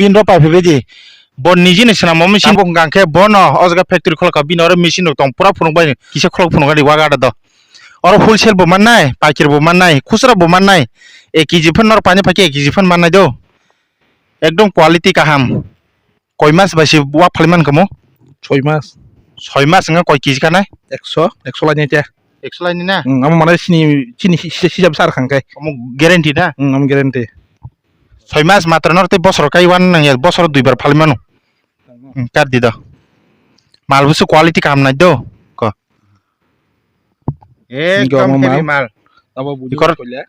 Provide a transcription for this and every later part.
bin ro pa phebe bon niji ni sana mom sin bong gangke bon ozga factory khol ka bin or machine tong pura phunuk bai kisa khol phunuk ga waga da or wholesale bo mannai pakir bo mannai khusra bo mannai 1 kg phun nor pani phake 1 kg phun mannai do ekdom quality kaham koi mas basi wa phaliman kamo 6 mass 6 mas nga koi kg kanai 100 লাইনে তে 100 lain ni na am মানে চিনি সিজাব সার খাঙ্কাই kamu guarantee na am guarantee 6 mas matra nor te bosor kai wan nang ya bosor 2 bar phalimanu kar di do mal busu quality kaham nai do ko ekdom heavy mal abo বুঝি Ikor- কইলা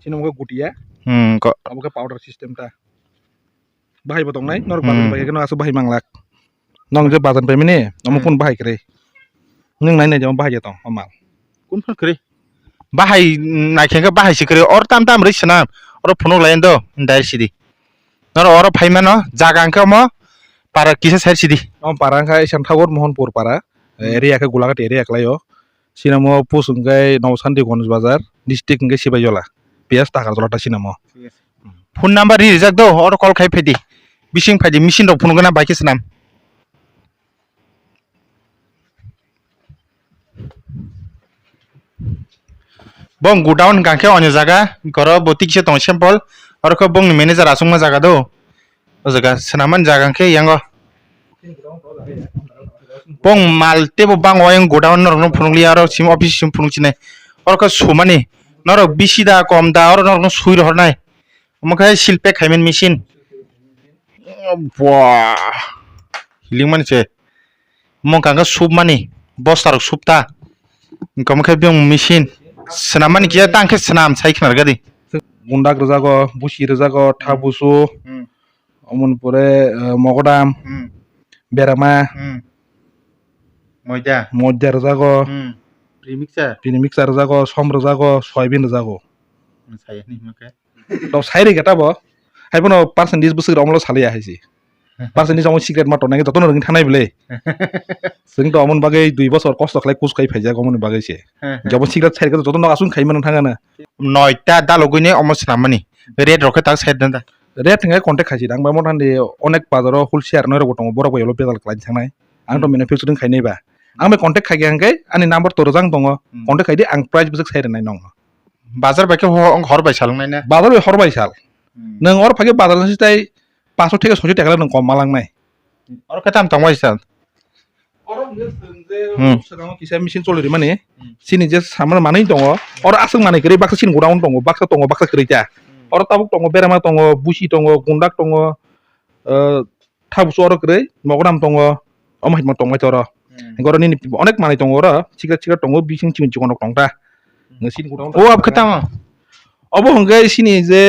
চিনমকে গুটিয়া ko aboke powder সিস্টেমটা বাহাইবো দং নাই নর বাজার বাহাই কেন আসো বাহাই মাংলাক নং যে বাজার পাইমিনি নম কোন বাহাই করে নং নাই নাই যে বাহাই যেতাম মাল kun phun kri bahai naikhen ka bahai sikri or tam tam ri sana or phunuk lain do dai sidi nor or phaimano jaga angka mo para kisa sar sidi am parangka isan ঠাকুর মোহনপুর পাড়া এরিয়াকে Golaghat area একলাইও সিনামো পুসুঙ্গাই নওসান্দি গঞ্জ বাজার district নগে সিবাইজলা পিয়াস টাকা জলাটা সিনামো phone number ri rijak do or call khai phedi bising phedi machine rok phunuk na baiki sanam bong godown gangke onyo jaga goro botik se tong sample or ko bong ni manager asungma jaga do o jaga sanaman jaga ke yango bong mal tebo bang oyang godown nor no phunukli aro sim office sim phunuk chine or ko sumani nor bisida kom da or nor no sui ro nai maka silpe khaimen machine wah hiling man che mong kanga sup mani bostar supta kom kha byong machine senamani kia tangke senam sai khnar gadi গুন্ডাক রোজাগো বুসি রোজাগো ঠাবুসু অমন পরে মগদাম বেরামা moida মজ্জা রোজাগো remixer পিনি mixer রোজাগো সম রোজাগো soybean রোজাগো saya ni maka তো সাইরে গেটাবো হাইবনো percentage বুসি রমলো সালিয়া হাইছি percentage আমো secret মাটো নাকি ততন রঙি থানাই বলে जों তো অমন বাগে 2 বছর কষ্ট খাই কুস খাই ফাইজা গমন বাগেছে জব সিক্রেট সাইরে যতন আসুন খাইমান থাঙ্গা না noita dalogine omo senamani red rocket tak side da rate থিঙ্গাই কন্টাক্ট খাইছি আং বাই মটান অনেক বাজারও হুলসিয়ার নয় গটং বড় বয়লো পেদাল ক্লাইন থাंनाय आं तो मैन्युफैक्चारिंग खाइनायबा आं बे कन्टेक्ट खाइ गांगै आंनि नाम्बार तो रोजां दङ कन्टेक्ट खाइदि आं प्राइस बुसक साइरनाय नङ bazar baike hor bai salungnai na बाजार बे हरबाय साल नों और फागे बाजार सिथाय 500 থেকে 600 টাকা नों कम मालांनाय or katam tangwai sal और जों किसा मेसिन चलरि माने सिनि जे सामान मानै दङ और आसं मानै करै बाक्सा सिन गोडाउन दङ बाक्सा करिता और ताबुक दङ बेरामा दङ बुसि दङ गुन्दाक दङ थाबुसु और करै मगनाम दङ अमहाइमा दङ तर गरनि अनेक मानै दङ र सिक्रेट दङ बिसिं चिन चिकन दंता सिन गोडाउन o ab katam अब हंगै सिनि जे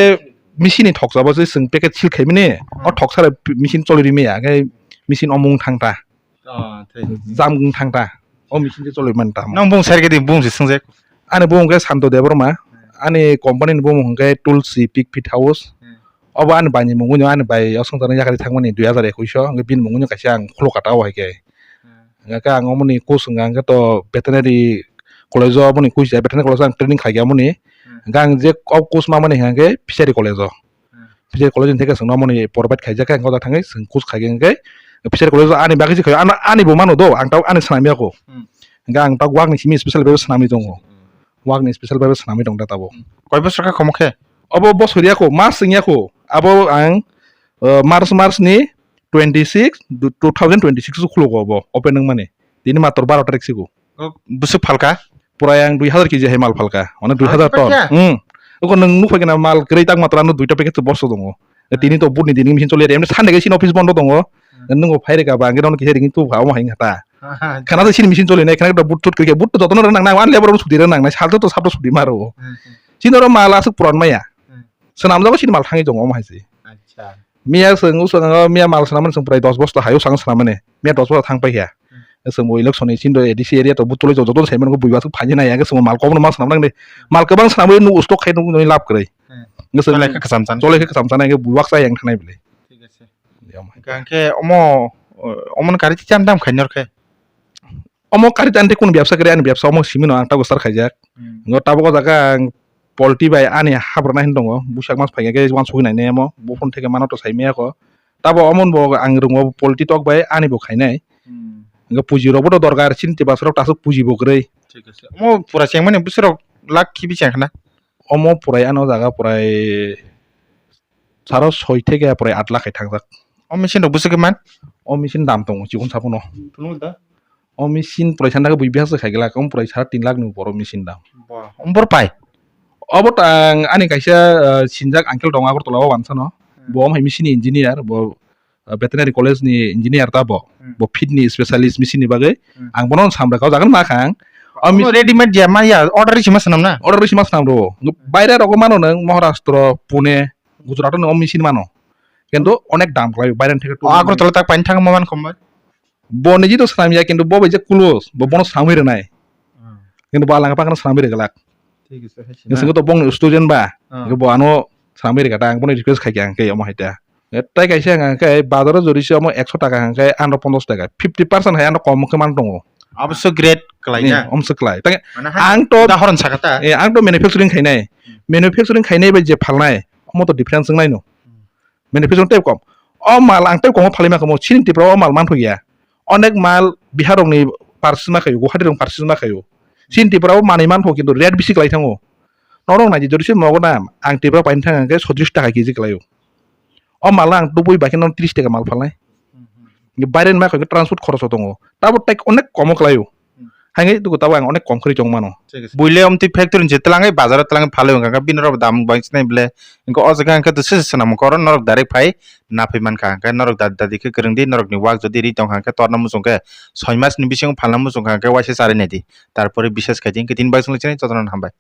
मेसिन थकजाबो जे जों पेकेट सिल खाइमिने और थकसार मेसिन चलरि मेया गाय मेसिन अमुं थांता जामगुं थांता ओ मेसिन जे चलरि मानता nang bung sar gedi bung singje आने बुंगे सान्तो देबरमा आने कंपनी बुंगे तुलसी पिक फिट हाउस अब आने बानि मुंगुनो आने बाय असंताने जाखारि थांमानि 2021 अंगे बिन मुंगुनो कासे आं खलकाता वाइके का आं अमनि कोसुं आं तो वेटरनरी कलेज अमनि कुइसा वेटरनरी कलेज आं ट्रेनिंग खाइया मनि गां जे कोस मामानि हांगे फिसारि कलेज इनथेके सोंना मनि परबाइट खाइजाका आं गदा थाङै सों कोस खाइगेंगे फिसारि कलेज आने बागै खाइ आने बो मानो दो आं ताव आने सानामियाको गां ताव वागनि सिमि स्पेशल बे सानामि दङ वागनि स्पेशल बे सानामि दं दाताबो koi bosor ka khomkhe अब बसरियाको मार्च सिंयाको अब आं मार्च नि 26 2026 सो खुलगो अब ओपनिंग माने दिनि मात्र 12 तारिख सिगो busu phalka पुरा आं 2000 केजि हे माल फालका माने 2000 टन ओको नों नुफायगोना माल ग्रै ताक मात्र आनो 2टा पेकेट बसो दङ दिनि तो बुटनि दिनि मिसिन चलि एमने सानदे सिन अफिस बन्द दङ नों फाइरेगा बा आंगे दन किसे रिंग तु भाव माहिं हाता खाना तो सिन मिसिन चलि नाय खाना बुट तुट के बुट तो जतन नांनाय आन लेबर सुदि नांनाय सालतो तो साबतो सुदि मारो सिनरो माला सु पुरान माया सोनाम जाबो सिन माल थाङै दङ माहायसि acha मिया सों मिया माल सोनामन सों प्राय 10 बस्ता हायो सांग सोनामने मिया 10 बस्ता थां पाइया सों बो इलेक्शन सिन दो एडिसि एरिया तो बुतले जतन साइमन को बुइबासो फाजि नाया गे सों माल कोबन मा सोनाम नांदे माल गोबां सोनामो नु स्टक खाइ दङ नि लाब करै गोसो लाइक kasam chan चले के सामसाना के बुवाक साय आं थानाय बिले ठीक আছে gangke omo omon kari cham dam khainor khe Amo कारि तान्ते कोन व्यवसाय करे आनि व्यवसाय अमो सिमिनो आं तागो सार खाइजाक ngo ताबो जागा polti bai ani habrana hin dongo busak mas phai ge wan suginai ne mo bo phone theke mano to saimia ko tabo amon bo ang rungo polti tok bai ani bo khainai ge puji robo to dorgar chinti basro tasuk puji bo grei ঠিক আছে মো পুরা চেংমানে বুসরক লাখ কি বিচাং না omo purai ano jaga purai saro 6 থেকে purai 8 lakh thangjak ও machine বুসকে মান o machine dam tongo chikun sapuno তুলু দা o machine purai sanda bui biasa khaigela kom purai 3.5 lakh ni boro machine dam বা অম্বর পাই obo tang ani kaisa sinjak uncle dong agor tolawa wansano bo mai machine engineer bo veterinary college ni engineer ta bo feed ni specialist machine ni bagai ang bonon samra kau jagan ma khang আমি readymade যে মাইয়া order receive মাসনাম না order risi mas nam ro বাইরে rogo mano nang maharashtra pune gujarat no machine mano কিন্তু অনেক দাম কয় বাইরে থেকে আগরতলা তাক পাইন থাকা মান কম bo neji to samia কিন্তু bo je close bo bono samire nai কিন্তু ba lang pa kana samire galak ঠিক আছে ngesingo to bong student ba bo ano samire gata ang bono request khai ang ke omo haita etai kaise ang ke bazar jorisi omo 100 টাকা ang ke 150 টাকা 50% hai ano kom ke man tongo অবশ্য grade কলাইয়া omse klai tang মানে ang to উদাহরণ সাকাতা ang to manufacturing khainai ba je phalnai omo to difference ngai no manufacturing type kom o mal ang type kom phalima kom chin ti pro mal man thogia onek mal biharong ni parsima khayo guhati rong parsima khayo chin ti pro mani man tho kintu red bisi klai thango norong naji jorisi mogona ang ti pro pain thang ke 36 টাকা KG klayo o mal ang dubui ba kin 30 টাকা mal phalnai Byron মা কই transport খরচ হতঙ্গো তারপর তাই অনেক কম ক্লাইও হাঙ্গে তো তাও আং অনেক কম করে জং মানো বুইলে অমতি ফ্যাক্টরি যে তলাঙ্গাই বাজারে তলাঙ্গাই ভালো গাঙ্গা বিনর দাম বাইছ নাই বলে ইনকো অজগা আঙ্কা তো সেস নাম কর নরক ডাইরেক্ট ফাই না ফেমান খাঙ্কা নরক দাদিকে গরংদি নরকনি ওয়াক যদি রি দং খাঙ্কা তরনা মুসংকে 6 মাস নি বিসং ফালনা মুসং খাঙ্কা ওয়াইসে সারে নেদি তারপরে বিশেষ কাজিং কে 3 বাইছ লইছে ততন হামবাই